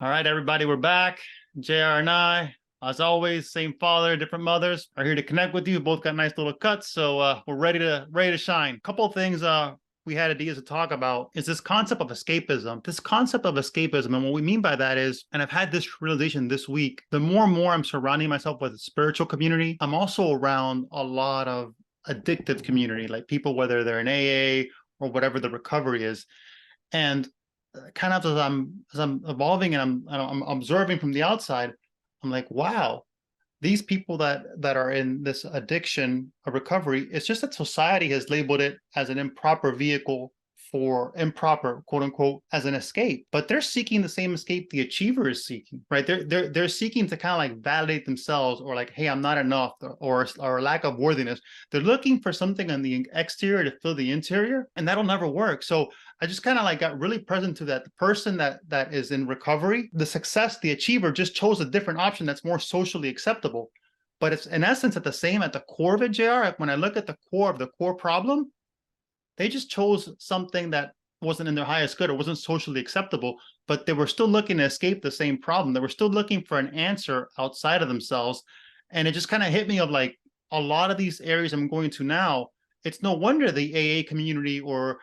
All right, everybody, we're back. JR and I, as always, same father, different mothers, are here to connect with you. Both got nice little cuts, so we're ready to shine. Couple of things we had ideas to talk about is this concept of escapism. This concept of escapism, and what we mean by that is, and I've had this realization this week, the more and more I'm surrounding myself with a spiritual community, I'm also around a lot of addictive community, like people, whether they're in AA or whatever the recovery is. And kind of as I'm evolving and I'm observing from the outside, I'm like, wow, these people that are in this addiction or recovery, it's just that society has labeled it as an improper vehicle for improper, quote unquote, as an escape. But they're seeking the same escape the achiever is seeking, right? They're seeking to kind of like validate themselves, or like, hey, I'm not enough, or lack of worthiness. They're looking for something on the exterior to fill the interior, and that'll never work. So I just kind of like got really present to that. The person that is in recovery, the success, the achiever just chose a different option that's more socially acceptable. But it's in essence at the core of it, JR. When I look at the core problem, they just chose something that wasn't in their highest good or wasn't socially acceptable, but they were still looking to escape the same problem. They were still looking for an answer outside of themselves. And it just kind of hit me of like a lot of these areas I'm going to now, it's no wonder the AA community or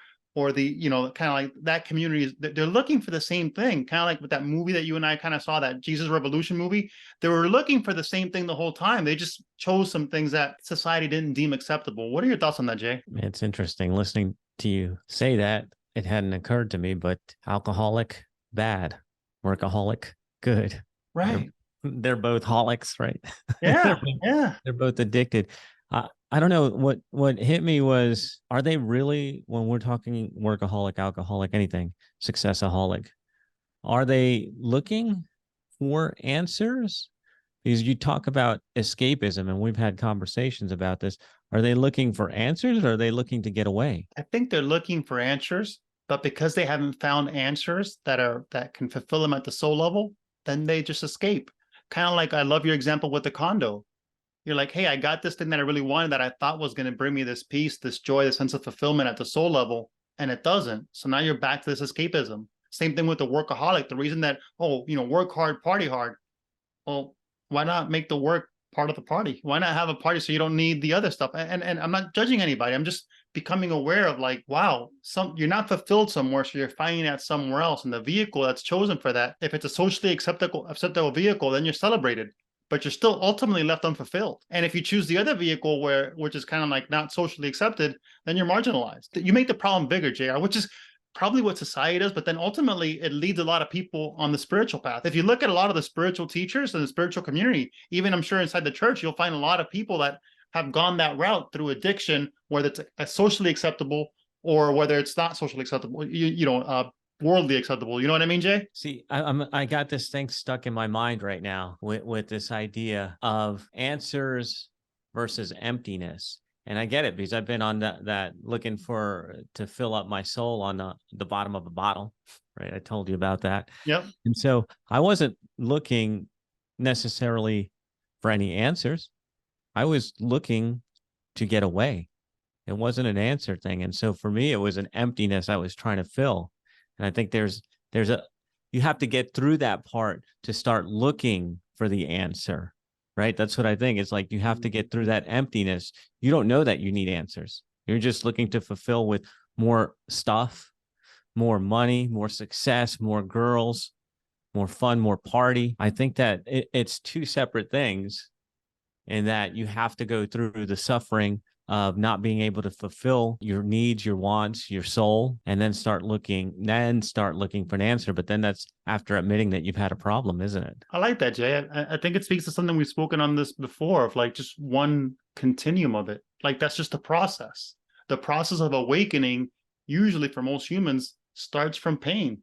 the, kind of like that community, they're looking for the same thing, kind of like with that movie that you and I kind of saw, that Jesus Revolution movie. They were looking for the same thing the whole time. They just chose some things that society didn't deem acceptable. What are your thoughts on that, Jay? It's interesting listening to you say that. It hadn't occurred to me, but alcoholic, bad. Workaholic, good. They're, Right. they're both holics, right? Yeah. Yeah. They're both addicted. I don't know what hit me was, are they really, when we're talking workaholic, alcoholic, anything, successaholic, are they looking for answers? Because you talk about escapism, and we've had conversations about this. Are they looking for answers, or are they looking to get away? I think they're looking for answers, but because they haven't found answers that can fulfill them at the soul level, then they just escape. Kind of like, I love your example with the condo. You're like, hey, I got this thing that I really wanted, that I thought was going to bring me this peace, this joy, this sense of fulfillment at the soul level, and it doesn't. So now you're back to this escapism. Same thing with the workaholic. The reason that, work hard, party hard. Well, why not make the work part of the party? Why not have a party so you don't need the other stuff? And I'm not judging anybody. I'm just becoming aware of like, wow, you're not fulfilled somewhere, so you're finding that somewhere else. And the vehicle that's chosen for that, if it's a socially acceptable vehicle, then you're celebrated. But you're still ultimately left unfulfilled. And if you choose the other vehicle, which is kind of like not socially accepted, then you're marginalized. You make the problem bigger, JR, which is probably what society does, but then ultimately it leads a lot of people on the spiritual path. If you look at a lot of the spiritual teachers and the spiritual community, even I'm sure inside the church, you'll find a lot of people that have gone that route through addiction, whether it's socially acceptable or whether it's not socially acceptable, worldly acceptable. You know what I mean, Jay? See, I got this thing stuck in my mind right now with this idea of answers versus emptiness. And I get it, because I've been on that looking to fill up my soul on the bottom of a bottle, right? I told you about that. Yep. And so I wasn't looking necessarily for any answers. I was looking to get away. It wasn't an answer thing. And so for me, it was an emptiness I was trying to fill. And I think you have to get through that part to start looking for the answer, right? That's what I think. It's like you have to get through that emptiness. You don't know that you need answers. You're just looking to fulfill with more stuff, more money, more success, more girls, more fun, more party. I think that it's two separate things, in that you have to go through the suffering of not being able to fulfill your needs, your wants, your soul, and then start looking for an answer. But then that's after admitting that you've had a problem, isn't it? I like that, Jay. I think it speaks to something we've spoken on this before, of like just one continuum of it. Like that's just the process. The process of awakening, usually for most humans, starts from pain.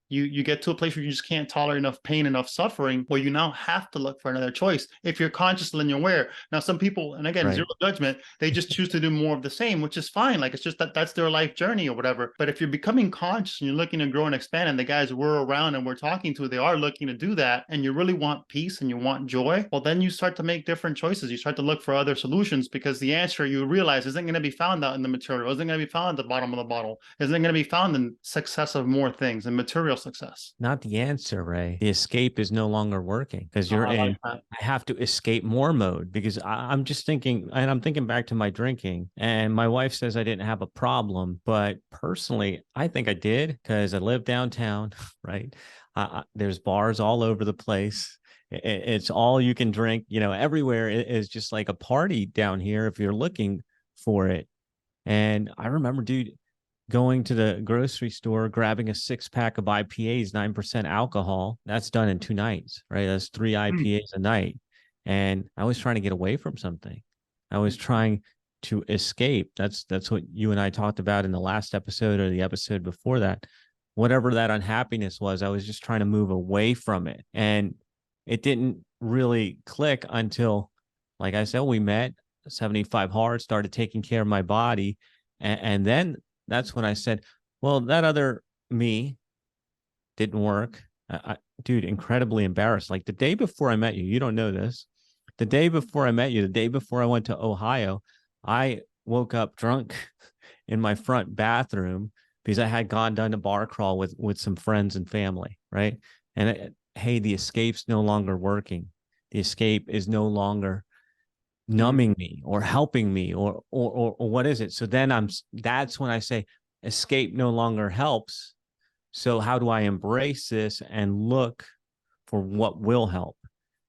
You get to a place where you just can't tolerate enough pain, enough suffering, where you now have to look for another choice. If you're conscious and you're aware. Now, some people, and again, Right. Zero judgment, they just choose to do more of the same, which is fine. Like it's just that's their life journey or whatever. But if you're becoming conscious and you're looking to grow and expand, and the guys we're around and we're talking to, they are looking to do that, and you really want peace and you want joy, well, then you start to make different choices. You start to look for other solutions, because the answer, you realize, isn't going to be found out in the material, isn't going to be found at the bottom of the bottle, isn't going to be found in success of more things and material success. Not the answer, Ray. The escape is no longer working because Oh, you're I like in, that. I have to escape more mode because I'm just thinking, and I'm thinking back to my drinking. And my wife says I didn't have a problem, but personally, I think I did because I live downtown, right? There's bars all over the place. It's all you can drink, you know, everywhere is just like a party down here if you're looking for it. And I remember, dude, going to the grocery store, grabbing a 6 pack of IPAs, 9% alcohol. That's done in 2 nights, right? That's 3 IPAs a night. And I was trying to get away from something. I was trying to escape. That's what you and I talked about in the last episode or the episode before that. Whatever that unhappiness was, I was just trying to move away from it. And it didn't really click until, like I said, we met 75 hard, started taking care of my body. And then that's when I said, well, that other me didn't work. Dude, incredibly embarrassed. Like the day before I met you, you don't know this. The day before I met you, the day before I went to Ohio, I woke up drunk in my front bathroom because I had gone down a bar crawl with some friends and family, right? And hey, the escape's no longer working. The escape is no longer numbing me or helping me or what is it? So then that's when I say escape no longer helps. So how do I embrace this and look for what will help?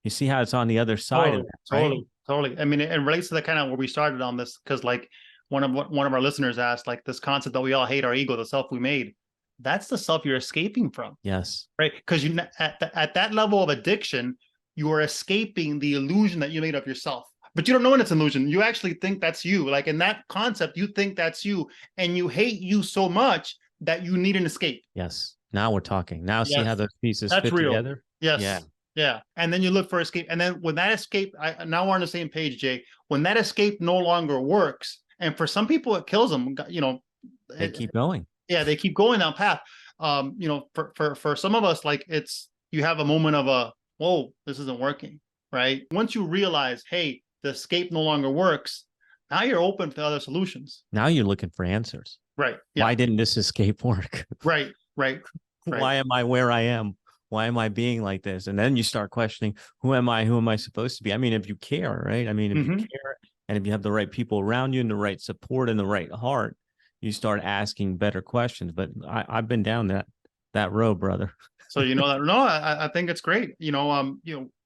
You see how it's on the other side of Totally, that, right? totally, totally. I mean, it relates to the kind of where we started on this because, like, one of our listeners asked, like, this concept that we all hate our ego, the self we made. That's the self you're escaping from, Yes. right? Because you at that level of addiction, you are escaping the illusion that you made of yourself. But you don't know when it's an illusion. You actually think that's you. Like in that concept, you think that's you, and you hate you so much that you need an escape. Yes. Now we're talking. Now see how Yes, those pieces that's fit real. together? Yeah. Yes. Yeah. And then you look for escape. And then when that escape, now we're on the same page, Jay. When that escape no longer works, and for some people it kills them, you know, They keep going. yeah, they keep going down path. You know, for some of us, like it's you have a moment of a whoa, this isn't working, right? Once you realize, hey, the escape no longer works, now you're open to other solutions. Now you're looking for answers. Right. Yeah. Why didn't this escape work? Right. Right. Right. Why am I where I am? Why am I being like this? And then you start questioning, who am I? Who am I supposed to be? I mean, if you care, right? I mean, if you care and if you have the right people around you and the right support and the right heart, you start asking better questions. But I've been down that road, brother. So you know that no, I think it's great. You know,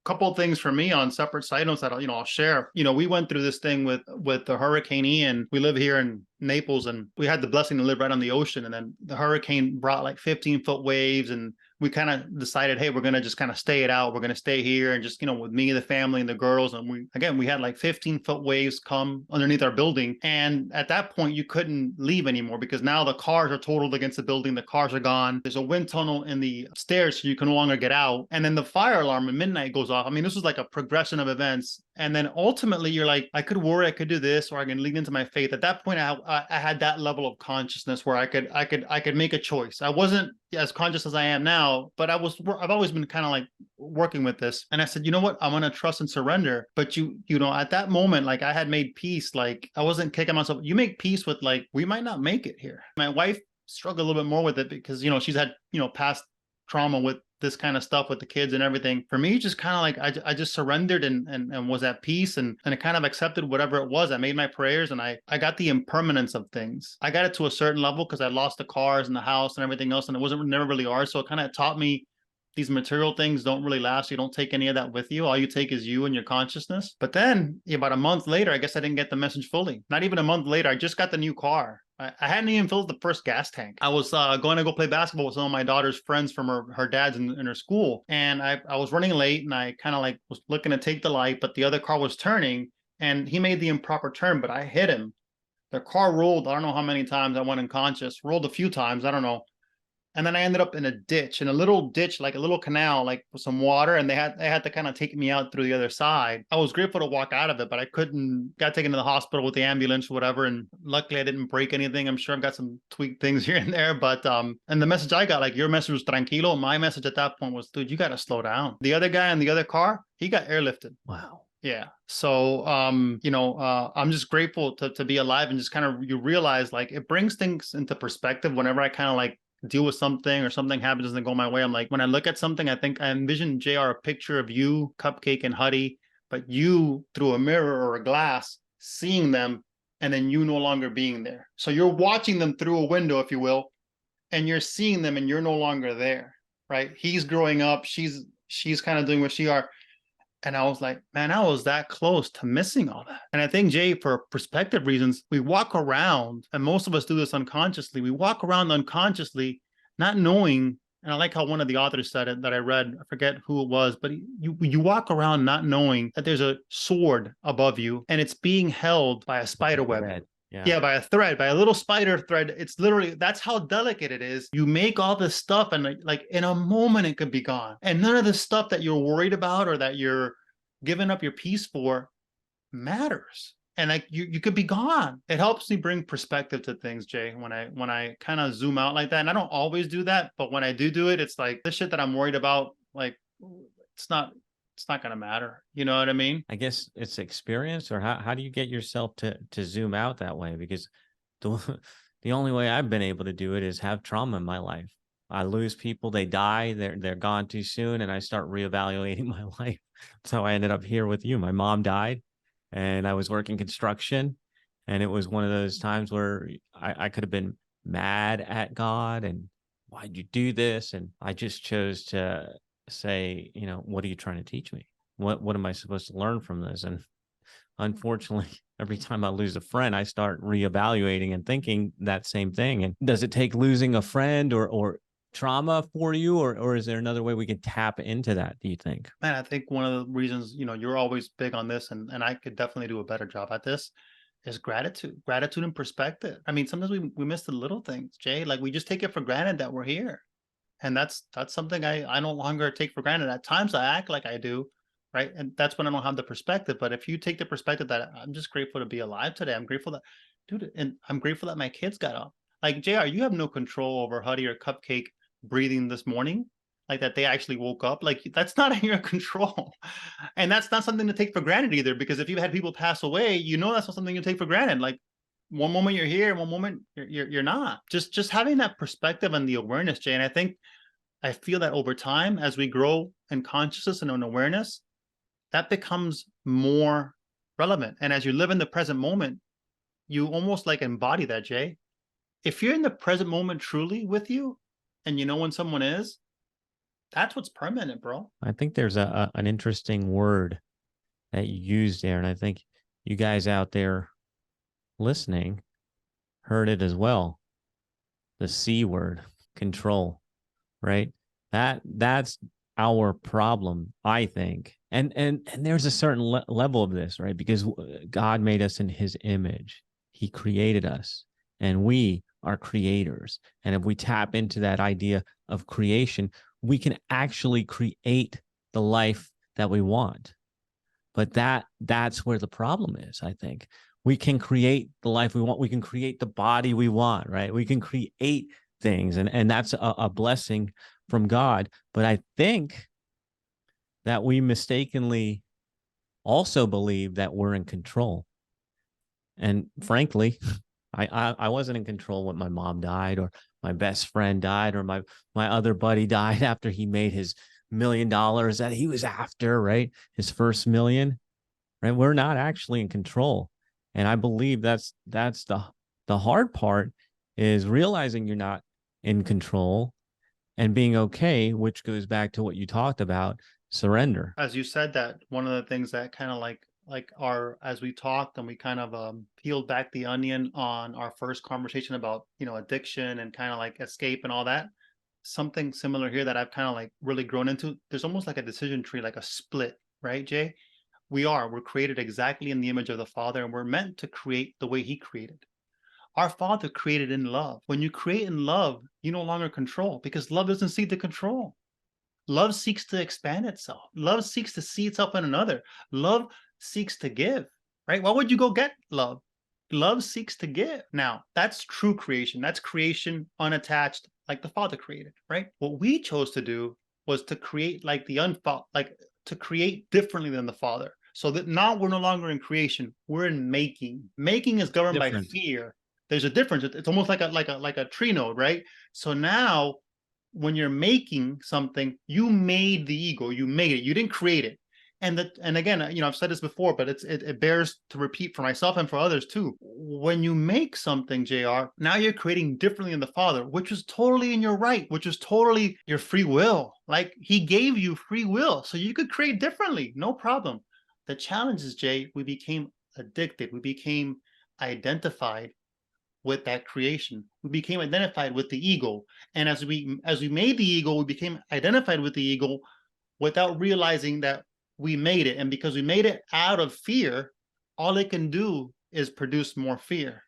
couple of things for me on separate side notes that I'll share. You know, we went through this thing with the Hurricane Ian. We live here in Naples, and we had the blessing to live right on the ocean. And then the hurricane brought like 15-foot waves, and we kind of decided, hey, we're gonna just kind of stay it out. We're gonna stay here and just with me, the family, and the girls. And we had like 15-foot waves come underneath our building, and at that point you couldn't leave anymore because now the cars are totaled against the building. The cars are gone. There's a wind tunnel in the stairs, so you can no longer get out. And then the fire alarm at midnight goes off. I mean, this was like a progression of events. And then ultimately you're like, I could worry, I could do this, or I can lean into my faith. At that point, I had that level of consciousness where I could make a choice. I wasn't as conscious as I am now, but I've always been kind of like working with this. And I said, you know what? I'm going to trust and surrender. But you know, at that moment, like I had made peace. Like I wasn't kicking myself. You make peace with like, we might not make it here. My wife struggled a little bit more with it because, she's had, past trauma with this kind of stuff with the kids and everything. For me, just kind of like I just surrendered and was at peace and I kind of accepted whatever it was. I made my prayers and I got the impermanence of things. I got it to a certain level because I lost the cars and the house and everything else, and it wasn't never really ours. So it kind of taught me these material things don't really last. You don't take any of that with you. All you take is you and your consciousness. But then about a month later, I guess I didn't get the message fully. Not even a month later, I just got the new car. I hadn't even filled the first gas tank. I was going to go play basketball with some of my daughter's friends from her dad's in her school. And I was running late and I kind of like was looking to take the light, but the other car was turning and he made the improper turn, but I hit him. The car rolled. I don't know how many times I went unconscious, rolled a few times. I don't know. And then I ended up in a ditch, in a little ditch, like a little canal, like with some water. And they had to kind of take me out through the other side. I was grateful to walk out of it, but I couldn't, got taken to the hospital with the ambulance or whatever. And luckily I didn't break anything. I'm sure I've got some tweaked things here and there, but, and the message I got, like your message was tranquilo. My message at that point was, dude, you got to slow down. The other guy in the other car, he got airlifted. Wow. Yeah. So, I'm just grateful to be alive and just kind of, you realize like it brings things into perspective whenever I kind of like deal with something or something happens doesn't go my way, I'm like, when I look at something, I think I envision JR a picture of you, Cupcake and Huddy, but you through a mirror or a glass seeing them and then you no longer being there. So you're watching them through a window, if you will, and you're seeing them and you're no longer there, right? He's growing up, she's kind of doing what she are. And I was like, man, I was that close to missing all that. And I think, Jay, for perspective reasons, we walk around, and most of us do this unconsciously. We walk around unconsciously, not knowing. And I like how one of the authors said it that I read. I forget who it was, but you walk around not knowing that there's a sword above you and it's being held by a spider web. Red. Yeah. Yeah, by a thread, by a little spider thread. It's literally, that's how delicate it is. You make all this stuff and like in a moment it could be gone. And none of the stuff that you're worried about or that you're giving up your peace for matters. And like you could be gone. It helps me bring perspective to things, Jay, when I kind of zoom out like that. And I don't always do that, but when I do it, it's like the shit that I'm worried about, like it's not gonna matter. You know what I mean? I guess it's experience, or how do you get yourself to zoom out that way? Because the the only way I've been able to do it is have trauma in my life. I lose people, they die, they're gone too soon, and I start reevaluating my life. So I ended up here with you. My mom died, and I was working construction, and it was one of those times where I could have been mad at God and why'd you do this? And I just chose to say, what are you trying to teach me? What am I supposed to learn from this? And unfortunately, every time I lose a friend, I start reevaluating and thinking that same thing. And does it take losing a friend or trauma for you, or is there another way we can tap into that, do you think? Man, I think one of the reasons, you're always big on this, and I could definitely do a better job at this, is gratitude and perspective. I mean, sometimes we miss the little things, Jay. Like we just take it for granted that we're here. And that's something I no longer take for granted. At times I act like I do, right? And that's when I don't have the perspective. But if you take the perspective that I'm just grateful to be alive today, I'm grateful that, dude, and I'm grateful that my kids got up. Like JR, you have no control over Huddy or Cupcake breathing this morning, like that they actually woke up. Like that's not in your control. And that's not something to take for granted either, because if you've had people pass away, that's not something you take for granted. Like one moment you're here, one moment you're not. Just having that perspective and the awareness, Jay. And I feel that over time, as we grow in consciousness and in awareness, that becomes more relevant. And as you live in the present moment, you almost like embody that, Jay. If you're in the present moment truly with you, and you know when someone is, that's what's permanent, bro. I think there's an interesting word that you used there, and I think you guys out there listening heard it as well. The C word, control, right? That's our problem, I think. And there's a certain level of this, right? Because God made us in his image. He created us, and we are creators. And if we tap into that idea of creation, we can actually create the life that we want. But that's where the problem is, I think. We can create the life we want. We can create the body we want, right? We can create things, and that's a blessing from God. But I think that we mistakenly also believe that we're in control. And frankly, I wasn't in control when my mom died, or my best friend died, or my other buddy died after he made his $1 million that he was after, right? His first million, right? We're not actually in control. And I believe that's the hard part, is realizing you're not in control and being okay, which goes back to what you talked about, surrender. As you said that, one of the things that kind of like as we talked and we kind of peeled back the onion on our first conversation about addiction and kind of like escape and all that, something similar here that I've kind of like really grown into. There's almost like a decision tree, like a split, right, Jay? We're created exactly in the image of the Father, and we're meant to create the way he created. Our Father created in love. When you create in love, you no longer control, because love doesn't seek to control. Love seeks to expand itself. Love seeks to see itself in another. Love seeks to give, right? Why would you go get love? Love seeks to give. Now, that's true creation. That's creation unattached, like the Father created, right? What we chose to do was to create like to create differently than the Father. So that now we're no longer in creation, we're in making. Making is governed by fear. There's a difference. It's almost like a tree node, right? So now when you're making something, you made the ego, you made it, you didn't create it. And again, I've said this before, but it bears to repeat for myself and for others too. When you make something, JR, now you're creating differently in the Father, which is totally in your right, which is totally your free will. Like he gave you free will, so you could create differently, no problem. The challenge is, Jay, we became addicted, we became identified with that creation. We became identified with the ego. And as we made the ego, we became identified with the ego without realizing that we made it. And because we made it out of fear, all it can do is produce more fear.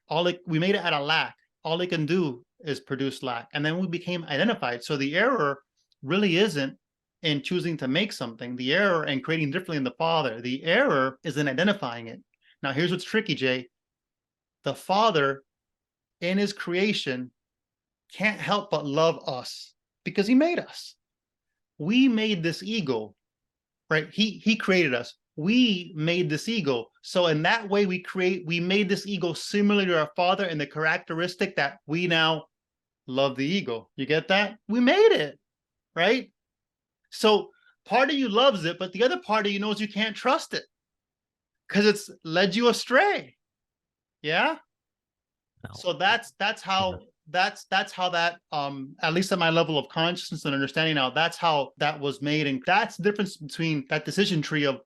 We made it out of lack. All it can do is produce lack. And then we became identified. So the error really isn't in choosing to make something. The error in creating differently in the Father. The error is in identifying it. Now, here's what's tricky, Jay. The Father in his creation can't help but love us because he made us. We made this ego, right? He created us. We made this ego. So in that way, we made this ego similar to our Father in the characteristic that we now love the ego. You get that? We made it, right? So part of you loves it, but the other part of you knows you can't trust it because it's led you astray. Yeah. No. So that's how that at least at my level of consciousness and understanding now, that's how that was made. And that's the difference between that decision tree of,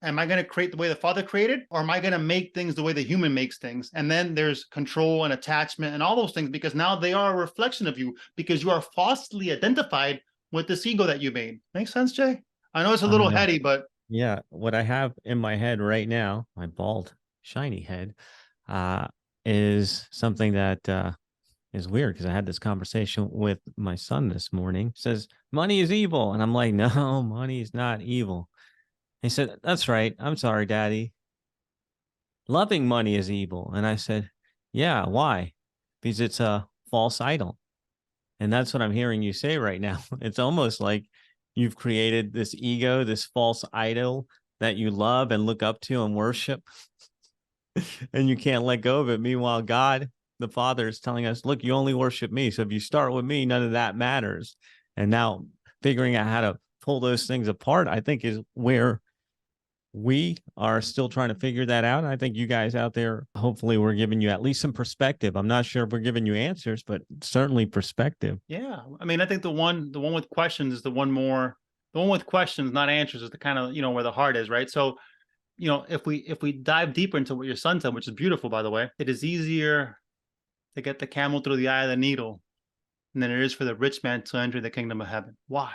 am I going to create the way the Father created, or am I going to make things the way the human makes things? And then there's control and attachment and all those things, because now they are a reflection of you, because you are falsely identified with this ego that you made. Make sense, Jay? I know it's a little heady, but yeah, what I have in my head right now, my bald, shiny head, is something that is weird, because I had this conversation with my son this morning. He says, money is evil. And I'm like, no, money is not evil. He said, that's right. I'm sorry, Daddy. Loving money is evil. And I said, yeah, why? Because it's a false idol. And that's what I'm hearing you say right now. It's almost like you've created this ego, this false idol that you love and look up to and worship, and you can't let go of it. Meanwhile, God, the Father, is telling us, look, you only worship me. So if you start with me, none of that matters. And now figuring out how to pull those things apart, I think, is where we are still trying to figure that out. And I think you guys out there, hopefully we're giving you at least some perspective. I'm not sure if we're giving you answers, but certainly perspective. yeah, I mean, I think the one with questions is the one with questions, not answers, is the kind of, where the heart is, right? So, if we dive deeper into what your son said, which is beautiful, by the way, it is easier to get the camel through the eye of the needle than it is for the rich man to enter the kingdom of heaven. Why?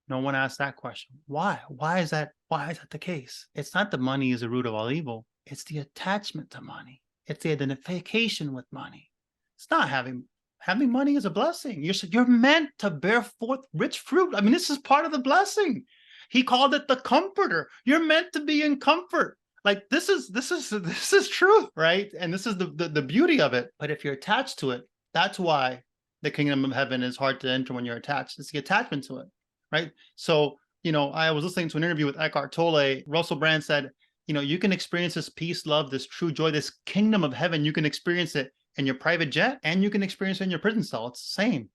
No one asked that question. Why? Why is that the case? It's not the money is the root of all evil. It's the attachment to money. It's the identification with money. It's not having money is a blessing. You're meant to bear forth rich fruit. I mean, this is part of the blessing. He called it the comforter. You're meant to be in comfort. Like this is truth, right? And this is the beauty of it. But if you're attached to it, that's why the kingdom of heaven is hard to enter when you're attached. It's the attachment to it, right? So, I was listening to an interview with Eckhart Tolle. Russell Brand said, you can experience this peace, love, this true joy, this kingdom of heaven. You can experience it in your private jet, and you can experience it in your prison cell. It's the same.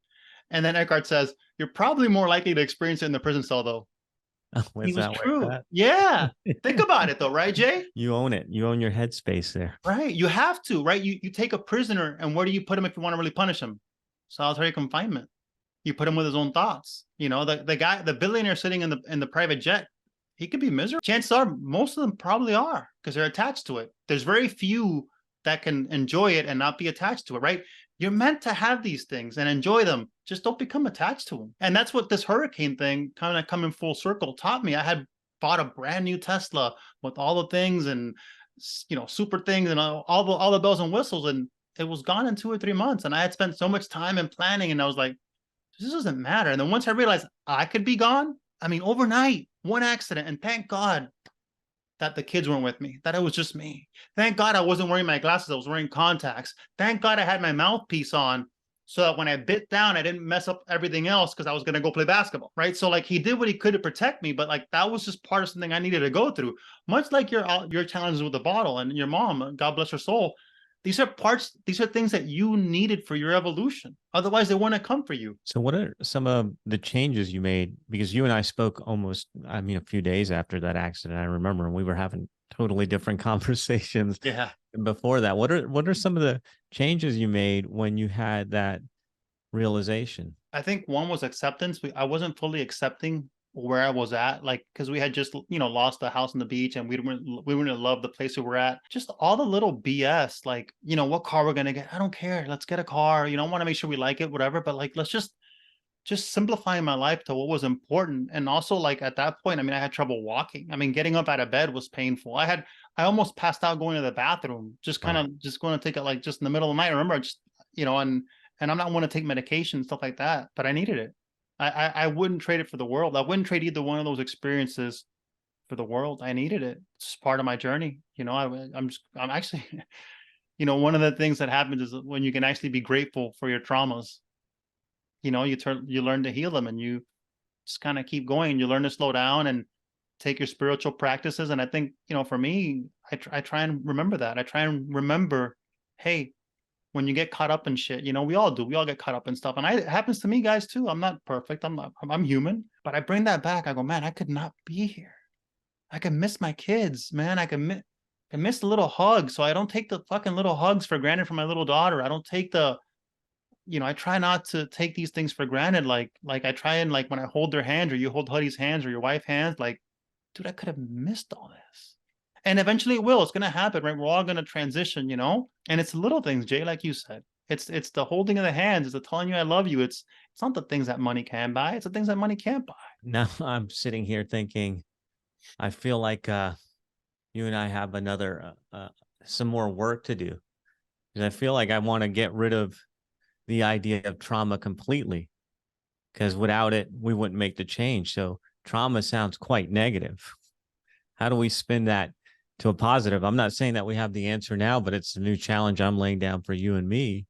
And then Eckhart says, you're probably more likely to experience it in the prison cell, though. He was true. Yeah. Think about it, though, right, Jay? You own it. You own your headspace there. Right. You have to, right? You take a prisoner, and where do you put him if you want to really punish him? Solitary confinement. You put him with his own thoughts. The guy, the billionaire sitting in the private jet, he could be miserable. Chances are most of them probably are, because they're attached to it. There's very few that can enjoy it and not be attached to it, right? You're meant to have these things and enjoy them. Just don't become attached to them. And that's what this hurricane thing, kind of coming full circle, taught me. I had bought a brand new Tesla with all the things and, super things and all the bells and whistles, and it was gone in 2 or 3 months. And I had spent so much time in planning, and I was like, this doesn't matter. And then once I realized I could be gone, I mean, overnight, one accident, and thank God that the kids weren't with me, that it was just me. Thank God I wasn't wearing my glasses, I was wearing contacts. Thank God I had my mouthpiece on, so that when I bit down, I didn't mess up everything else, because I was going to go play basketball, right? So like, he did what he could to protect me, but like, that was just part of something I needed to go through. Much like your challenges with the bottle, and your mom, God bless her soul, These are parts, these are things that you needed for your evolution. Otherwise, they wouldn't come for you. So what are some of the changes you made? Because you and I spoke almost, I mean, a few days after that accident. I remember, and we were having totally different conversations Yeah. before that. What are some of the changes you made when you had that realization? I think one was acceptance. I wasn't fully accepting where I was at, like, because we had just, lost the house on the beach, and we weren't in love the place we were at. Just all the little BS, like, what car we're gonna get. I don't care. Let's get a car. I want to make sure we like it, whatever. But like, let's just simplifying my life to what was important. And also, like, at that point, I mean, I had trouble walking. I mean, getting up out of bed was painful. I almost passed out going to the bathroom, just kind Wow. of just going to take it, like, just in the middle of the night. I remember just, and I'm not one to take medication, stuff like that, but I needed it. I wouldn't trade it for the world. I wouldn't trade either one of those experiences for the world. I needed it. It's part of my journey. I'm actually, one of the things that happens is when you can actually be grateful for your traumas. You learn to heal them, and you just kind of keep going. You learn to slow down and take your spiritual practices. And I think, for me, I try and remember that. I try and remember, hey, when you get caught up in shit, we all do. We all get caught up in stuff. And it happens to me, guys, too. I'm not perfect. I'm human. But I bring that back. I go, man, I could not be here. I could miss my kids, man. I miss the little hugs. So I don't take the fucking little hugs for granted from my little daughter. I don't take I try not to take these things for granted. Like I try and, like, when I hold their hands, or you hold Huddy's hands or your wife's hands, like, dude, I could have missed all this. And eventually it will. It's going to happen, right? We're all going to transition, and it's the little things, Jay, like you said. It's the holding of the hands. It's the telling you I love you. It's not the things that money can buy. It's the things that money can't buy. Now I'm sitting here thinking, I feel like you and I have another some more work to do, because I feel like I want to get rid of the idea of trauma completely, because without it, we wouldn't make the change. So trauma sounds quite negative. How do we spin that to a positive? I'm not saying that we have the answer now, but it's a new challenge I'm laying down for you and me,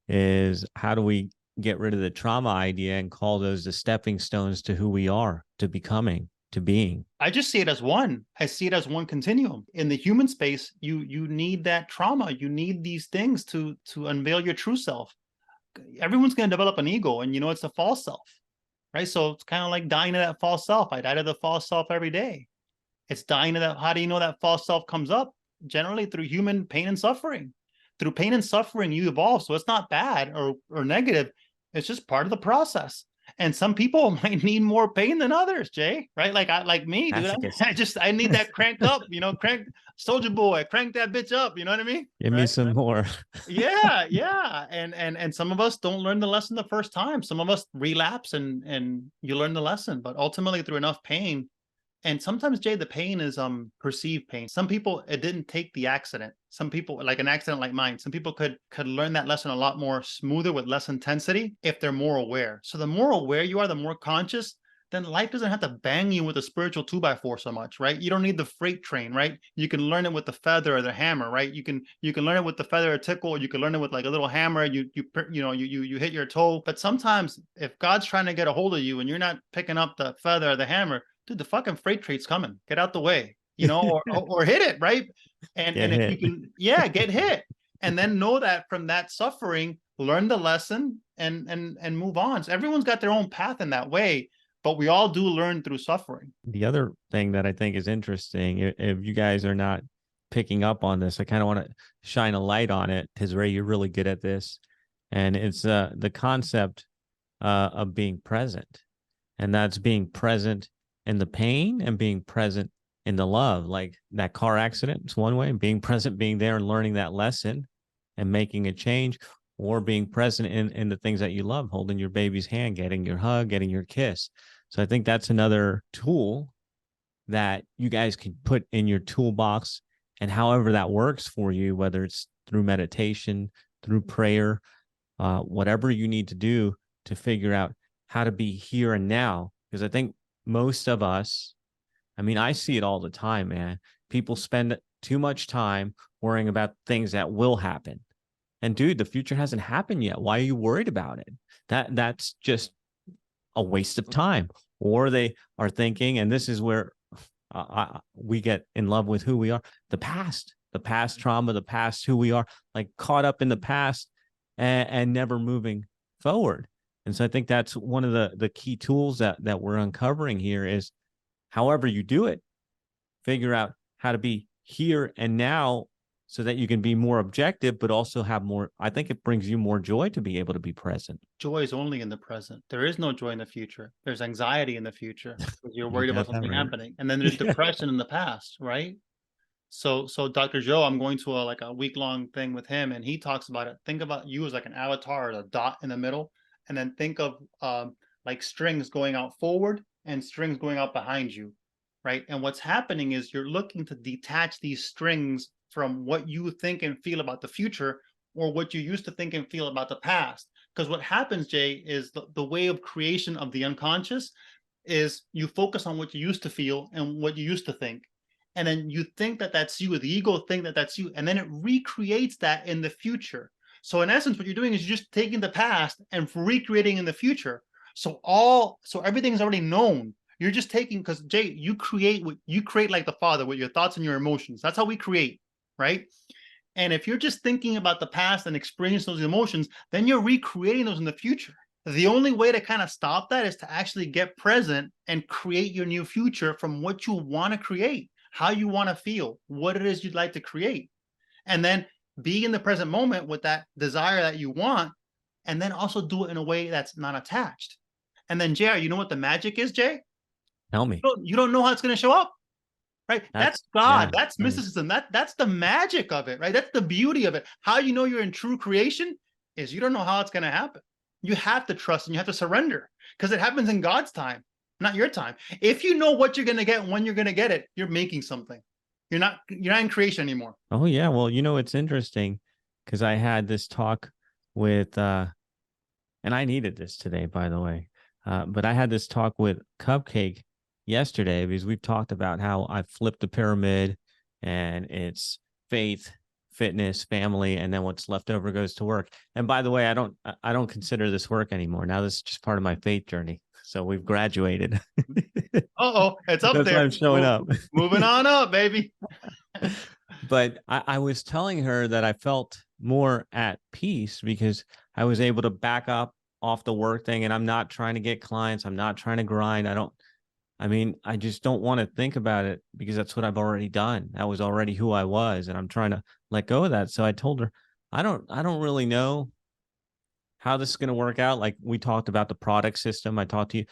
is how do we get rid of the trauma idea and call those the stepping stones to who we are, to becoming, to being? I just see it as one. I see it as one continuum. In the human space, you need that trauma. You need these things to unveil your true self. Everyone's going to develop an ego, and it's a false self, right? So it's kind of like dying to that false self. I die to the false self every day. It's dying to that. How do you know that false self comes up? Generally through human pain and suffering. Through pain and suffering, you evolve. So it's not bad or negative. It's just part of the process. And some people might need more pain than others, Jay, right? Like me, dude. I need that cranked up, crank soldier boy, crank that bitch up. You know what I mean? Give me some more. Yeah. And some of us don't learn the lesson the first time. Some of us relapse, and you learn the lesson, but ultimately through enough pain. And sometimes, Jay, the pain is perceived pain. Some people, it didn't take the accident. Some people, like an accident like mine, some people could learn that lesson a lot more smoother with less intensity if they're more aware. So the more aware you are, the more conscious, then life doesn't have to bang you with a spiritual 2x4 so much, right? You don't need the freight train, right? You can learn it with the feather or the hammer, right? You can learn it with the feather or tickle, or you can learn it with like a little hammer. You hit your toe. But sometimes if God's trying to get a hold of you and you're not picking up the feather or the hammer, dude, the fucking freight train's coming. Get out the way, or hit it, right? And if you can, get hit, and then know that from that suffering, learn the lesson and move on. So everyone's got their own path in that way, but we all do learn through suffering. The other thing that I think is interesting, if you guys are not picking up on this, I kind of want to shine a light on it, because Ray, you're really good at this, and it's the concept of being present, and that's being present in the pain and being present in the love. Like that car accident, it's one way, being present, being there and learning that lesson and making a change, or being present in the things that you love, holding your baby's hand, getting your hug, getting your kiss. So I think that's another tool that you guys can put in your toolbox, and however that works for you, whether it's through meditation, through prayer, whatever you need to do to figure out how to be here and now. Because I think most of us, I mean, I see it all the time, man. People spend too much time worrying about things that will happen. And dude, the future hasn't happened yet. Why are you worried about it? That's just a waste of time. Or they are thinking, and this is where we get in love with who we are. The past the past trauma, the past who we are, like caught up in the past and never moving forward. And so I think that's one of the key tools that we're uncovering here is however you do it, figure out how to be here and now so that you can be more objective, but also have more. I think it brings you more joy to be able to be present. Joy is only in the present. There is no joy in the future. There's anxiety in the future because you're worried about something happening. And then there's depression in the past, right? So Dr. Joe, I'm going to like a week-long thing with him, and he talks about it. Think about you as like an avatar, a dot in the middle, and then think of like strings going out forward and strings going out behind you, right? And what's happening is you're looking to detach these strings from what you think and feel about the future or what you used to think and feel about the past. Because what happens, Jay, is the way of creation of the unconscious is you focus on what you used to feel and what you used to think. And then you think that that's you, the ego think that that's you, and then it recreates that in the future. So in essence, what you're doing is you're just taking the past and recreating in the future. So everything's already known. You're just taking, because Jay, you create like the Father with your thoughts and your emotions. That's how we create, right? And if you're just thinking about the past and experiencing those emotions, then you're recreating those in the future. The only way to kind of stop that is to actually get present and create your new future from what you want to create, how you want to feel, what it is you'd like to create. And then be in the present moment with that desire that you want, and then also do it in a way that's not attached. And then, JR, you know what the magic is, Jay? Tell me. You don't know how it's going to show up. Right. That's God. Yeah, that's mysticism. That's the magic of it. Right. That's the beauty of it. How you know you're in true creation is you don't know how it's going to happen. You have to trust and you have to surrender because it happens in God's time, not your time. If you know what you're going to get and when you're going to get it, you're making something. You're not in creation anymore. Oh yeah. Well, it's interesting because I had this talk with and I needed this today, by the way. But I had this talk with Cupcake yesterday because we've talked about how I flipped the pyramid and it's faith, fitness, family, and then what's left over goes to work. And by the way, I don't consider this work anymore. Now this is just part of my faith journey. So we've graduated. It's up That's there. why I'm showing up. Moving on up, baby. But I was telling her that I felt more at peace because I was able to back up off the work thing, and I'm not trying to get clients. I'm not trying to grind. I just don't want to think about it because that's what I've already done. That was already who I was, and I'm trying to let go of that. So I told her, I don't really know how this is going to work out. Like we talked about the product system. I talked to you.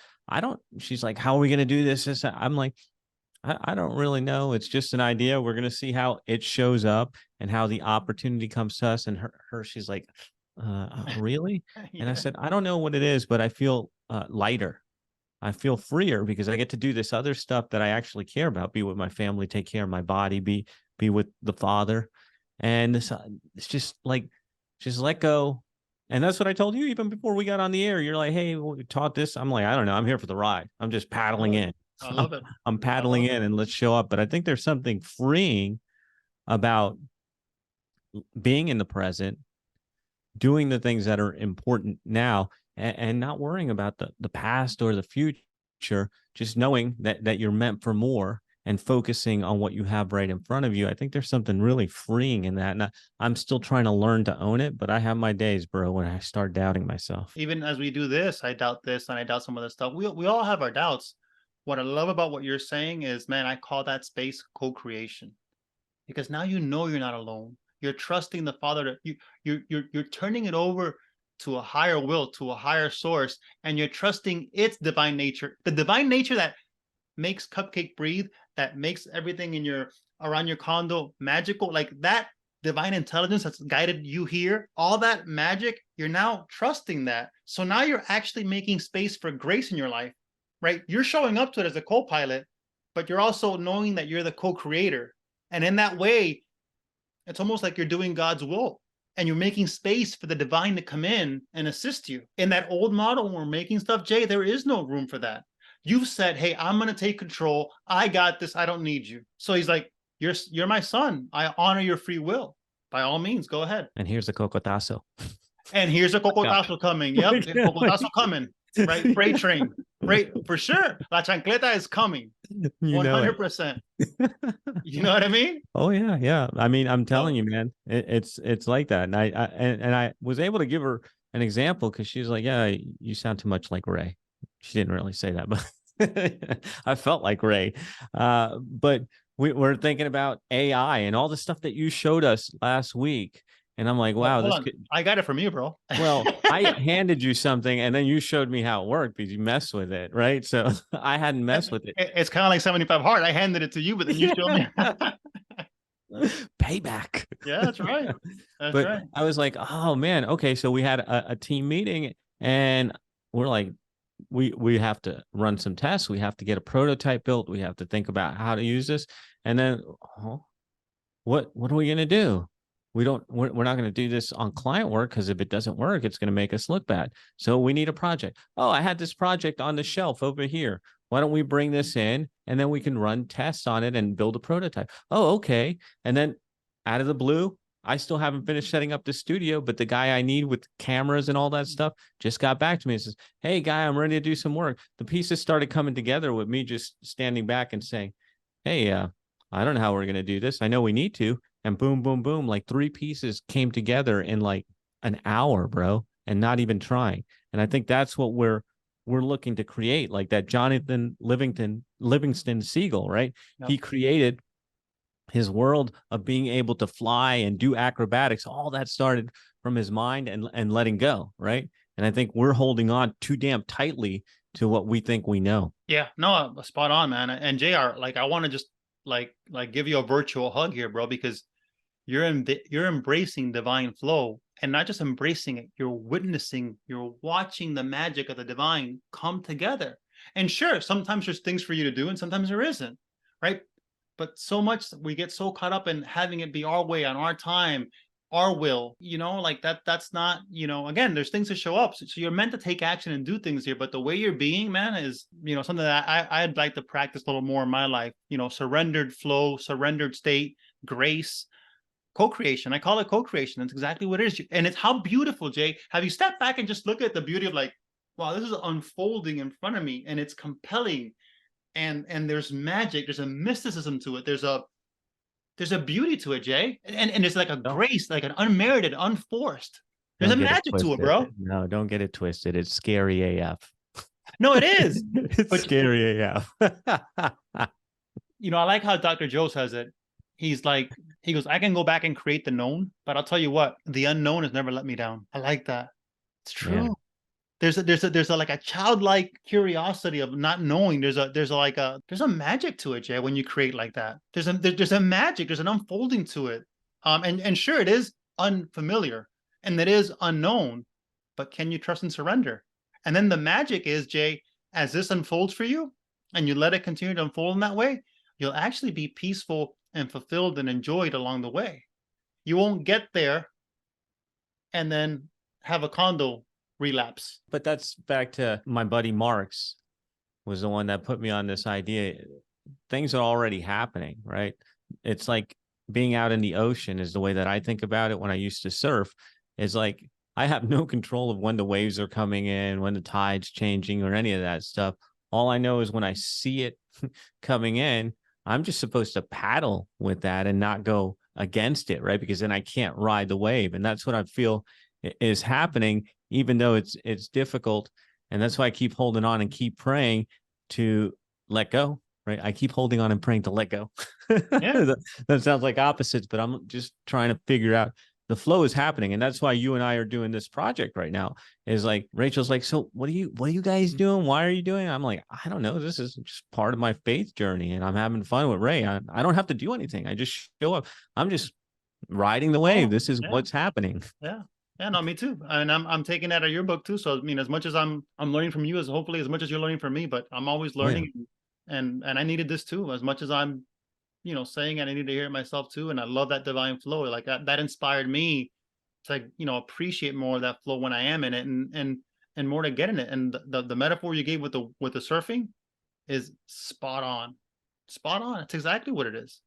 She's like, how are we going to do this? I'm like, I don't really know. It's just an idea. We're going to see how it shows up and how the opportunity comes to us. And she's like, really? Yeah. And I said, I don't know what it is, but I feel lighter. I feel freer because I get to do this other stuff that I actually care about, be with my family, take care of my body, be with the Father. And it's just like, just let go. And that's what I told you even before we got on the air. You're like, hey, we taught this. I'm like, I don't know. I'm here for the ride. I'm just paddling in. I love it. I'm paddling in and let's show up. But I think there's something freeing about being in the present, doing the things that are important now, and not worrying about the past or the future, just knowing that you're meant for more and focusing on what you have right in front of you. I think there's something really freeing in that. And I'm still trying to learn to own it, but I have my days, bro, when I start doubting myself. Even as we do this, I doubt this and I doubt some of the stuff. We all have our doubts. What I love about what you're saying is, man, I call that space co-creation, because now you know you're not alone. You're trusting the Father. You're turning it over to a higher will, to a higher source, and you're trusting its divine nature, the divine nature that makes Cupcake breathe, that makes everything around your condo magical, like that divine intelligence that's guided you here, all that magic, you're now trusting that. So now you're actually making space for grace in your life, right? You're showing up to it as a co-pilot, but you're also knowing that you're the co-creator. And in that way, it's almost like you're doing God's will and you're making space for the divine to come in and assist you. In that old model, when we're making stuff, Jay, there is no room for that. You've said, hey, I'm going to take control. I got this. I don't need you. So he's like, you're my son. I honor your free will. By all means, go ahead. And here's a cocotazo. And here's a cocotazo coming. Yep, cocotazo coming. Right, freight train. Right, for sure. La chancleta is coming. You know it. 100%. You know what I mean? Oh yeah, yeah. I mean, I'm telling So, you, man, it's like that. And I was able to give her an example because she's like, yeah, you sound too much like Ray. She didn't really say that, but I felt like Ray. But we're thinking about AI and all the stuff that you showed us last week, and I'm like, oh, wow, hold this on. could. I got it from you, bro. Well, I handed you something, and then you showed me how it worked because you messed with it, right? So I hadn't messed with it. It's kind of like 75 hard. I handed it to you, but then you showed me. Payback. Yeah, that's right. That's But right. I was like, oh man, okay. So we had a team meeting, and we're like, we have to run some tests. We have to get a prototype built. We have to think about how to use this. And then, oh, what are we gonna do? We're not going to do this on client work because if it doesn't work, it's going to make us look bad. So we need a project. Oh, I had this project on the shelf over here. Why don't we bring this in and then we can run tests on it and build a prototype? Oh, okay. And then out of the blue, I still haven't finished setting up the studio, but the guy I need with cameras and all that stuff just got back to me and says, hey, guy, I'm ready to do some work. The pieces started coming together with me just standing back and saying, hey, I don't know how we're going to do this. I know we need to. And boom, boom, boom, like 3 pieces came together in like an hour, bro, and not even trying. And I think that's what we're looking to create, like that Jonathan Livingston Seagull, right? Yep. He created his world of being able to fly and do acrobatics. All that started from his mind and letting go, right? And I think we're holding on too damn tightly to what we think we know. Yeah, no, spot on, man. And JR, like, I want to just like give you a virtual hug here, bro, because you're embracing divine flow, and not just embracing it, you're witnessing, you're watching the magic of the divine come together. And sure, sometimes there's things for you to do and sometimes there isn't, right? But so much we get so caught up in having it be our way on our time, our will, like that's not, again, there's things to show up. So you're meant to take action and do things here, but the way you're being, man, is, something that I'd like to practice a little more in my life. Surrendered flow, surrendered state, grace, co-creation. I call it co-creation. That's exactly what it is. And it's how beautiful, Jay. Have you stepped back and just look at the beauty of, like, wow, this is unfolding in front of me and it's compelling. And there's magic, there's a mysticism to it. There's a beauty to it, Jay. And there's like a grace, like an unmerited, unforced. There's a magic to it, bro. No, don't get it twisted. It's scary AF. No, it is. It's scary AF. I like how Dr. Joe says it. He goes, I can go back and create the known, but I'll tell you what, the unknown has never let me down. I like that. It's true. Yeah. There's a like a childlike curiosity of not knowing. There's a magic to it, Jay, when you create like that. There's a magic, there's an unfolding to it. And sure, it is unfamiliar and it is unknown, but can you trust and surrender? And then the magic is, Jay, as this unfolds for you and you let it continue to unfold in that way, you'll actually be peaceful and fulfilled and enjoyed along the way. You won't get there and then have a condo relapse. But that's back to my buddy Marks was the one that put me on this idea. Things are already happening, right? It's like being out in the ocean is the way that I think about it when I used to surf. Is like I have no control of when the waves are coming in, when the tide's changing, or any of that stuff. All I know is when I see it coming in, I'm just supposed to paddle with that and not go against it, right? Because then I can't ride the wave. And that's what I feel is happening, even though it's difficult. And that's why I keep holding on and keep praying to let go, right? I keep holding on and praying to let go. Yeah. That sounds like opposites, but I'm just trying to figure out the flow is happening. And that's why you and I are doing this project right now. Is like Rachel's like, so what are you guys doing? Why are you doing it? I'm like, I don't know. This is just part of my faith journey and I'm having fun with Ray. I don't have to do anything. I just show up. I'm just riding the wave. This is what's happening. Yeah. Yeah, no, me too. And I'm taking that out of your book too. So I mean, as much as I'm learning from you, as hopefully as much as you're learning from me, but I'm always learning. Oh, yeah. And I needed this too, as much as I'm, saying it, I need to hear it myself too. And I love that divine flow. Like that inspired me to, appreciate more of that flow when I am in it and more to get in it. And the metaphor you gave with the surfing is spot on. Spot on. It's exactly what it is.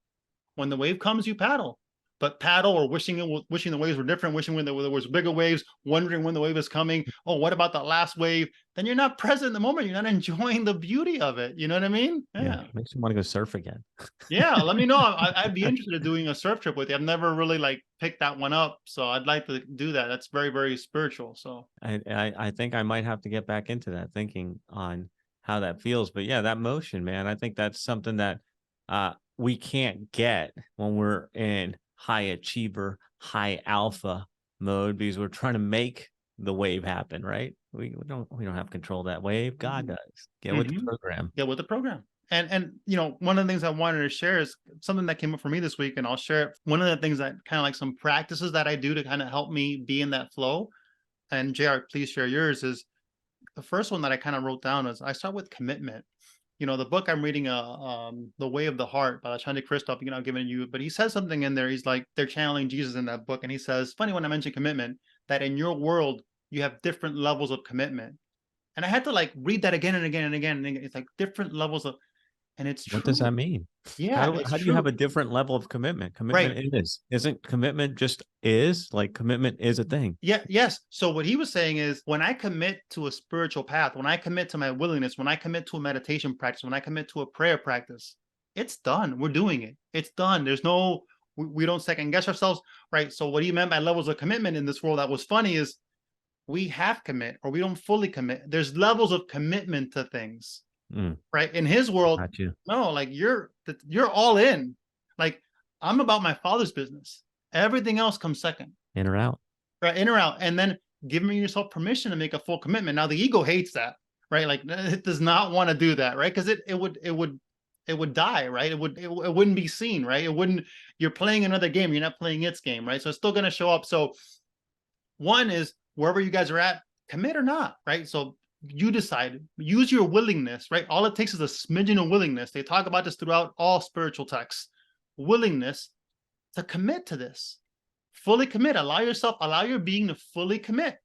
When the wave comes, you paddle. but paddle or wishing the waves were different, wishing when there was bigger waves, wondering when the wave is coming. Oh, what about the last wave? Then you're not present in the moment. You're not enjoying the beauty of it. You know what I mean? Yeah, Yeah. makes me want to go surf again. Yeah. Let me know. I'd be interested in doing a surf trip with you. I've never really like picked that one up. So I'd like to do that. That's very, very spiritual. So I think I might have to get back into that, thinking on how that feels. But yeah, that motion, man, I think that's something that we can't get when we're in high achiever, high alpha mode, because we're trying to make the wave happen, right? We don't have control of that wave. God does. Get with the program. Get with the program. And you know, one of the things I wanted to share is something that came up for me this week, and I'll share it. One of the things that kind of like some practices that I do to kind of help me be in that flow. And JR, please share yours. Is the first one that I kind of wrote down is I start with commitment. You know, the book I'm reading, The Way of the Heart by Alexander Christoph, you know, I've given you, but he says something in there. He's like, they're channeling Jesus in that book. And he says, funny when I mention commitment, that in your world, you have different levels of commitment. And I had to like read that again and again and again. And it's like different levels of, and it's What does that true. mean? Yeah, it's How do you have true. a different level of commitment? Right. Commitment isn't commitment just is like commitment is a thing. Yeah, yes. So what he was saying is when I commit to a spiritual path, when I commit to my willingness, when I commit to a meditation practice, when I commit to a prayer practice, it's done. We're doing it. It's done. There's no, we don't second guess ourselves. Right. So what he meant by levels of commitment in this world that was funny is we have commit or we don't fully commit. There's levels of commitment to things. Mm, Right. In his world, got you. no, like you're all in. Like I'm about my father's business. Everything else comes second. In or out. Right, in or out, and then giving yourself permission to make a full commitment. Now the ego hates that, right? Like it does not want to do that, right? Because it would die, right? It wouldn't be seen, right? It wouldn't. You're playing another game. You're not playing its game, right? So it's still going to show up. So one is wherever you guys are at, commit or not, right? So you decide. Use your willingness, right? All it takes is a smidgen of willingness. They talk about this throughout all spiritual texts. Willingness to commit to this. Fully commit. Allow your being to fully commit,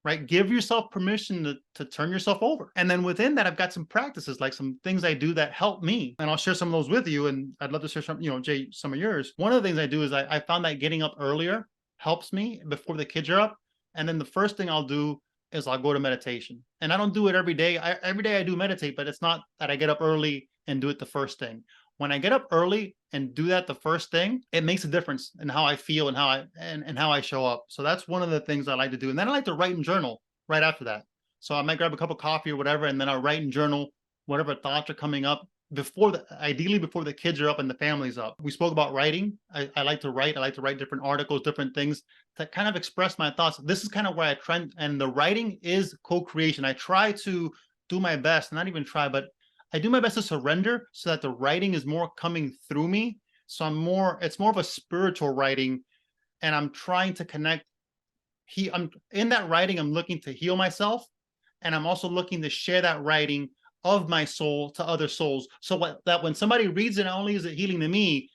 right? Give yourself permission to turn yourself over. And then within that, I've got some practices, like some things I do that help me. And I'll share some of those with you. And I'd love to share some, you know, Jay, some of yours. One of the things I do is I found that getting up earlier helps me before the kids are up. And then the first thing I'll do is I'll go to meditation. And I don't do it every day. Every day I do meditate, but it's not that I get up early and do it the first thing. When I get up early and do that the first thing, it makes a difference in how I feel and how I show up. So that's one of the things I like to do. And then I like to write and journal right after that. So I might grab a cup of coffee or whatever, and then I'll write and journal whatever thoughts are coming up ideally before the kids are up and the family's up. We spoke about writing. I like to write. I like to write different articles, different things to kind of express my thoughts. This is kind of where I trend, and the writing is co-creation. I try to do my best, not even try, but I do my best to surrender so that the writing is more coming through me. So it's more of a spiritual writing, and I'm trying to connect. I'm in that writing, I'm looking to heal myself, and I'm also looking to share that writing of my soul to other souls. So that when somebody reads it, not only is it healing to me,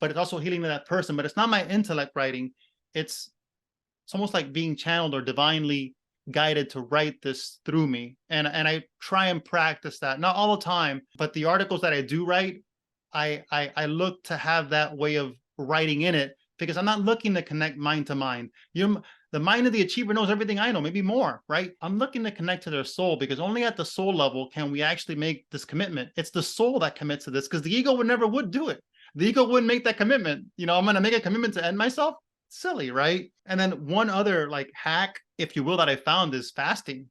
but it's also healing to that person. But it's not my intellect writing. It's almost like being channeled or divinely guided to write this through me. And I try and practice that, not all the time, but the articles that I do write, I look to have that way of writing in it, because I'm not looking to connect mind to mind. The mind of the achiever knows everything I know, maybe more, right? I'm looking to connect to their soul, because only at the soul level can we actually make this commitment. It's the soul that commits to this, because the ego would do it. The ego wouldn't make that commitment. You know, I'm going to make a commitment to end myself. Silly, right? And then one other like hack, if you will, that I found is fasting.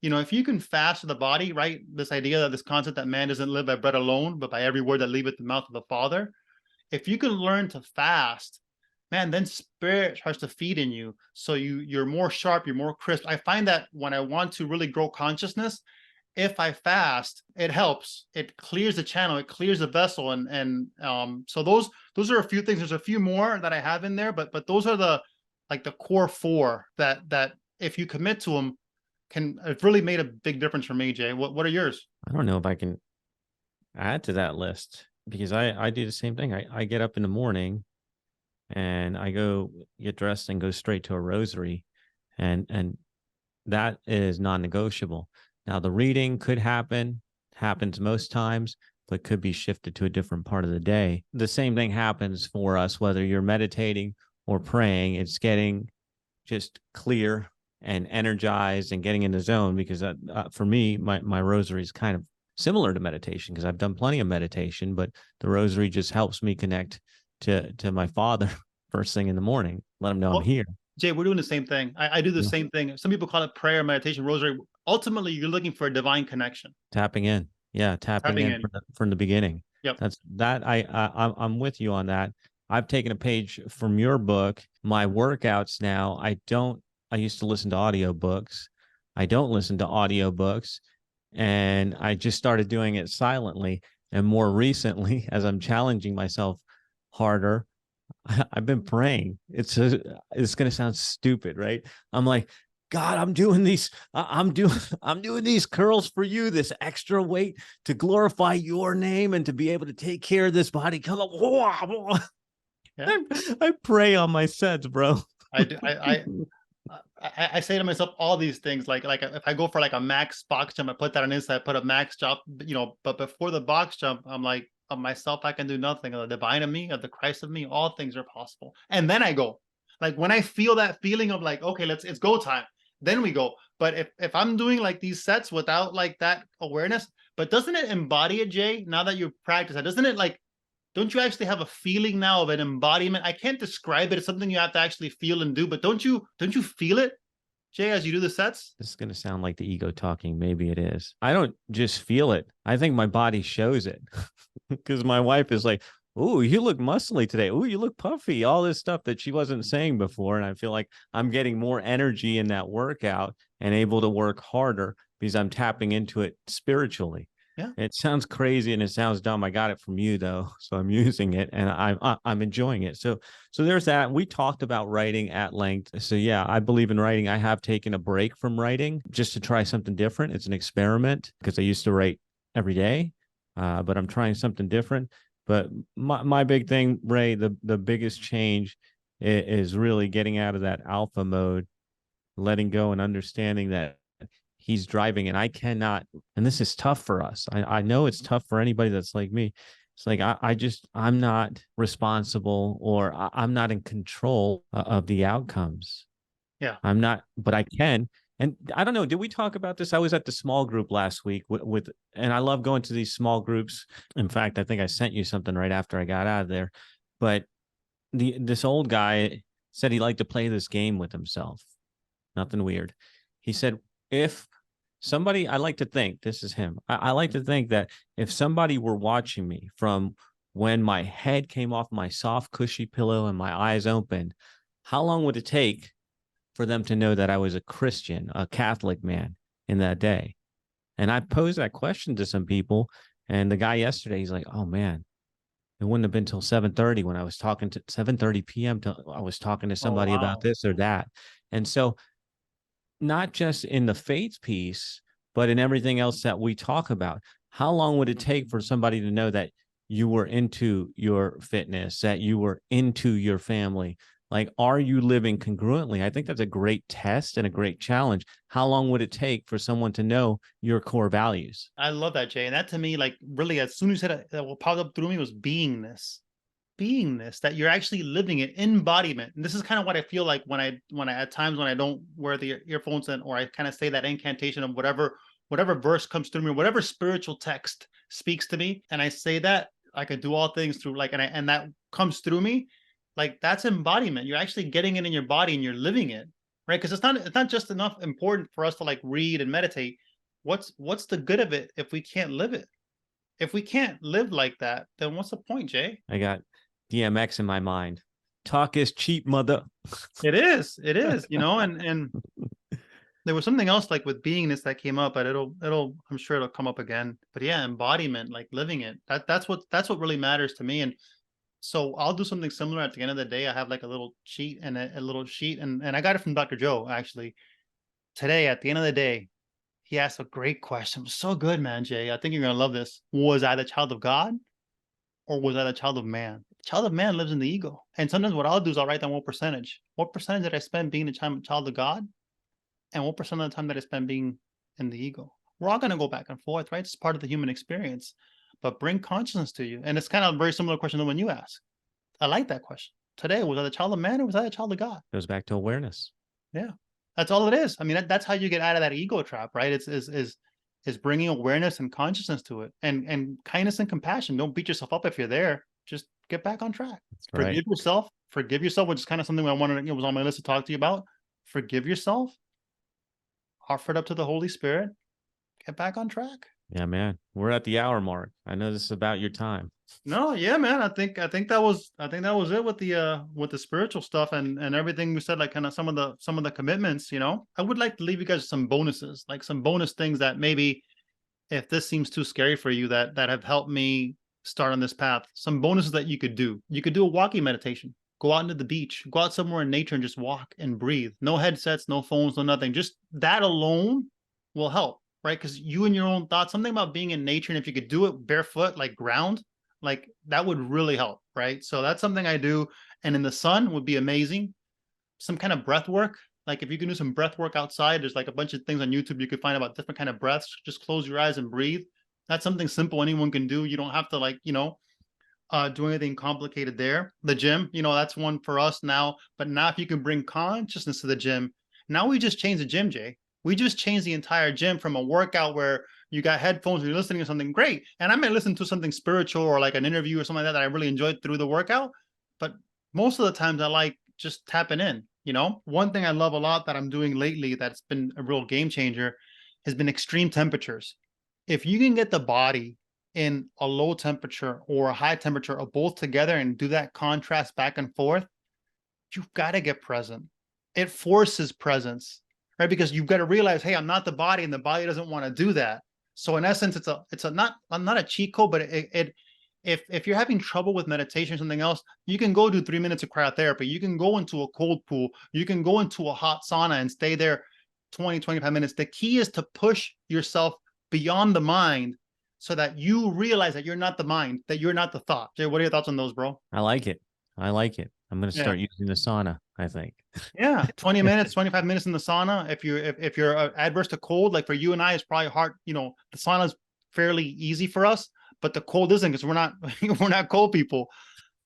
You know, if you can fast the body, right? This idea that this concept that man doesn't live by bread alone, but by every word that leaveth the mouth of the Father. If you can learn to fast, man, then spirit starts to feed in you. So you're more sharp, you're more crisp. I find that when I want to really grow consciousness, if I fast, it helps. It clears the channel, it clears the vessel, and so those are a few things. There's a few more that I have in there, but those are the core four that if you commit to them, it's really made a big difference for me. Jay, what are yours? I don't know if I can add to that list, because I do the same thing. I get up in the morning and I go get dressed and go straight to a rosary, and that is non-negotiable. Now the reading happens most times, but could be shifted to a different part of the day. The same thing happens for us, whether you're meditating or praying. It's getting just clear and energized and getting in the zone, because for me, my rosary is kind of similar to meditation, because I've done plenty of meditation, but the rosary just helps me connect to my Father first thing in the morning, let him know I'm Well, here. Jay, we're doing the same thing. I do the Yeah. same thing. Some people call it prayer, meditation, rosary. Ultimately, you're looking for a divine connection. Tapping in. Yeah, tapping Tapping in in. from the beginning. Yep. That's that. I'm with you on that. I've taken a page from your book. My workouts now, I used to listen to audiobooks. I don't listen to audiobooks, and I just started doing it silently. And more recently, as I'm challenging myself harder, I've been praying. It's going to sound stupid, right? I'm like, God, I'm doing these. I'm doing these curls for you. This extra weight to glorify your name and to be able to take care of this body. Come on, Yeah. I pray on my sets, bro. I do. I say to myself all these things, like if I go for like a max box jump, I put that on Insta, I put a max jump, but before the box jump, I'm like, of myself I can do nothing. Of the divine of me, of the Christ of me, all things are possible. And then I go. Like when I feel that feeling of like, okay, it's go time, then we go. But if I'm doing like these sets without like that awareness, but doesn't it embody it, Jay? Now that you practice that, doesn't it like, don't you actually have a feeling now of an embodiment? I can't describe it. It's something you have to actually feel and do, but don't you feel it, Jay, as you do the sets? This is going to sound like the ego talking. Maybe it is. I don't just feel it. I think my body shows it, because my wife is like, "Ooh, you look muscly today. Ooh, you look puffy." All this stuff that she wasn't saying before. And I feel like I'm getting more energy in that workout and able to work harder because I'm tapping into it spiritually. Yeah. It sounds crazy and it sounds dumb. I got it from you though, so I'm using it and I'm enjoying it. So there's that. We talked about writing at length. So yeah, I believe in writing. I have taken a break from writing just to try something different. It's an experiment, because I used to write every day, but I'm trying something different. But my big thing, Ray, the biggest change is really getting out of that alpha mode, letting go and understanding that he's driving and I cannot. And this is tough for us. I know it's tough for anybody that's like me. It's like I'm not responsible, or I'm not in control of the outcomes. Yeah. I'm not, but I can. And I don't know, did we talk about this? I was at the small group last week and I love going to these small groups. In fact, I think I sent you something right after I got out of there. But this old guy said he liked to play this game with himself. Nothing weird. He said, if somebody, I like to think, this is him. I like to think that if somebody were watching me from when my head came off my soft, cushy pillow and my eyes opened, how long would it take for them to know that I was a Christian, a Catholic man in that day? And I posed that question to some people. And the guy yesterday, he's like, oh man, it wouldn't have been till 7:30 when I was talking to 7:30 p.m. I was talking to Oh, somebody about wow. this or that. And so not just in the faith piece, but in everything else that we talk about. How long would it take for somebody to know that you were into your fitness, that you were into your family? Like, are you living congruently? I think that's a great test and a great challenge. How long would it take for someone to know your core values? I love that, Jay. And that to me, like really, as soon as you said it, that what popped up through me was beingness. Beingness, that you're actually living it, embodiment. And this is kind of what I feel like when I at times when I don't wear the earphones and or I kind of say that incantation of whatever verse comes through me, whatever spiritual text speaks to me, and I say that I can do all things through like and that comes through me, like that's embodiment. You're actually getting it in your body and you're living it, right? Because it's not just enough important for us to like read and meditate. What's the good of it if we can't live it? If we can't live like that, then what's the point, Jay? I got DMX in my mind. Talk is cheap, mother. It is, and there was something else like with beingness that came up, but I'm sure it'll come up again. But yeah, embodiment, like living it. That's what really matters to me. And so I'll do something similar at the end of the day. I have like a little cheat and a little sheet, and I got it from Dr. Joe actually today. At the end of the day, he asked a great question. It was so good, man, Jay. I think you're gonna love this. Was I the child of God, or was I the child of man? The child of man lives in the ego. And sometimes what I'll do is I'll write down what percentage. What percentage did I spend being the child of God? And what percent of the time that I spend being in the ego? We're all going to go back and forth, right? It's part of the human experience. but bring consciousness to you. And it's kind of a very similar question to when you ask. I like that question. Today, was I the child of man or was I a child of God? Goes back to awareness. Yeah, that's all it is. I mean, that's how you get out of that ego trap, right? Is bringing awareness and consciousness to it, and kindness and compassion. Don't beat yourself up if you're there. Just get back on track. That's right. Forgive yourself. Forgive yourself, which is kind of something I wanted. It was on my list to talk to you about. Forgive yourself. Offer it up to the Holy Spirit. Get back on track. Yeah, man. We're at the hour mark. I know this is about your time. No, yeah, man. I think that was it with the spiritual stuff and everything we said, like kind of some of the commitments, you know. I would like to leave you guys with some bonuses, like some bonus things that maybe if this seems too scary for you that have helped me start on this path. Some bonuses that you could do. You could do a walking meditation. Go out into the beach, go out somewhere in nature and just walk and breathe. No headsets, no phones, no nothing. Just that alone will help, right? Because you and your own thoughts, something about being in nature, and if you could do it barefoot, like ground, like that would really help, right? So that's something I do. And in the sun would be amazing. Some kind of breath work. Like if you can do some breath work outside, there's like a bunch of things on YouTube you could find about different kind of breaths. Just close your eyes and breathe. That's something simple anyone can do. You don't have to like, do anything complicated there. The gym, that's one for us now. But now if you can bring consciousness to the gym, now we just changed the gym, Jay. We just changed the entire gym from a workout where you got headphones and you're listening to something great. And I may listen to something spiritual or like an interview or something like that I really enjoyed through the workout. But most of the times I like just tapping in, One thing I love a lot that I'm doing lately that's been a real game changer has been extreme temperatures. If you can get the body in a low temperature or a high temperature or both together and do that contrast back and forth, you've got to get present. It forces presence, right? Because you've got to realize, hey, I'm not the body, and the body doesn't want to do that. So in essence, it's not a cheat code, but if you're having trouble with meditation or something else, you can go do 3 minutes of cryotherapy. You can go into a cold pool. You can go into a hot sauna and stay there 20, 25 minutes. The key is to push yourself beyond the mind so that you realize that you're not the mind, that you're not the thought. Jay, what are your thoughts on those, bro? I like it. I'm going to start using the sauna, I think. Yeah, 20 minutes, 25 minutes in the sauna. If you're adverse to cold, like for you and I, it's probably hard. The sauna is fairly easy for us, but the cold isn't because we're not cold people.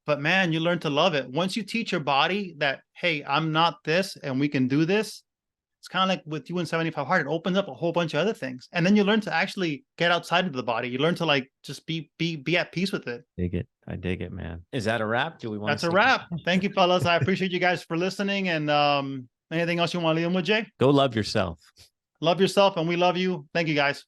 But man, you learn to love it. Once you teach your body that, hey, I'm not this and we can do this, it's kind of like with you and 75 Hard, it opens up a whole bunch of other things. And then you learn to actually get outside of the body. You learn to like just be at peace with it. I dig it, man. Is that a wrap? Do we want That's a wrap. Thank you, fellas. I appreciate you guys for listening. And anything else you want to leave them with, Jay? Go love yourself. Love yourself, and we love you. Thank you, guys.